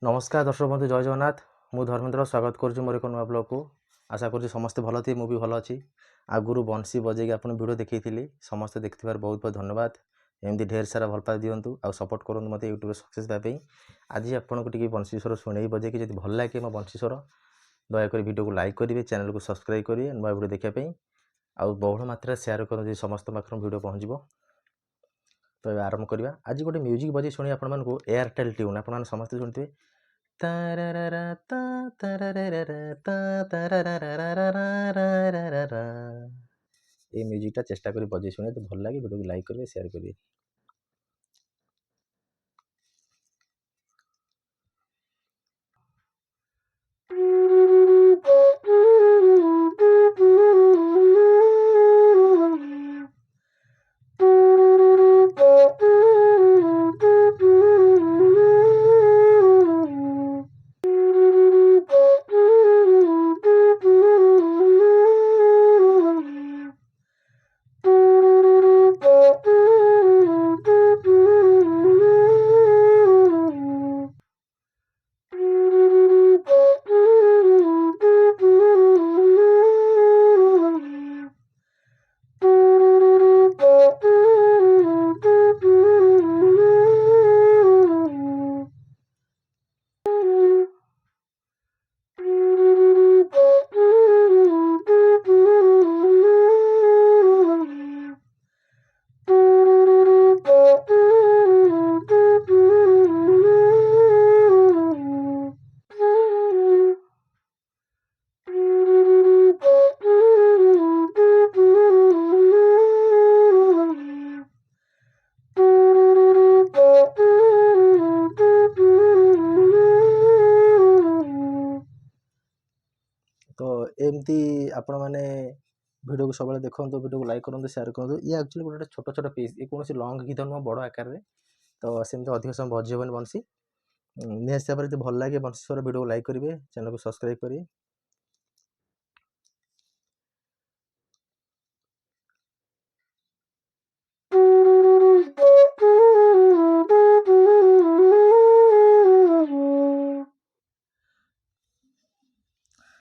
नमस्कार दर्शक बंधु जय जगन्नाथ मु धर्मेंद्र स्वागत करुँ मोर एक नुआ ब्लॉग को आशा करुँ समस्ते भल थी मुझे भल अच्छी आगुरी बंसी बजेगी आप वीडियो देखी समस्ते देखि बहुत बहुत धन्यवाद एमती ढेर सारा भल पा दिंतु आ सपोर्ट करूँ मत यूट्यूब सक्सेस देवाई आज आपको टी बंसी स्वर शुणे बजेगी जब भल लगे मो बंसी स्वर दयाक वीडियो को लाइक करेंगे चैनल को सब्सक्राइब करेंगे नुआ वीडियो देखापी आउ बहुल मात्रा शेयर कर समस्त पाखर वीडियो पहुँच तो ये आरंभ करवा आज गोटे म्यूजिक बजे शुणी आप एयरटेल ट्यून आप समस्ते शुणुवे ये म्यूजिकटा चेष्टा करी बजे शुणे तो भल लगे वीडियो को लाइक करेंगे शेयर करेंगे। तो एमती आपण मैंने वीडियो को सब देखो वीडियो को लाइक करूँ शेयर करूँ ये एक्चुअली गोटे छोट छोट पीस ये कौन लंग गीत नुह बड़ आकार में तो सेमती अधिक समय बजेबनी बंसी निश्चित भाव में भल लगे बंसी स्वर वीडियो को लाइक करेंगे चैनल को सब्सक्राइब करेंगे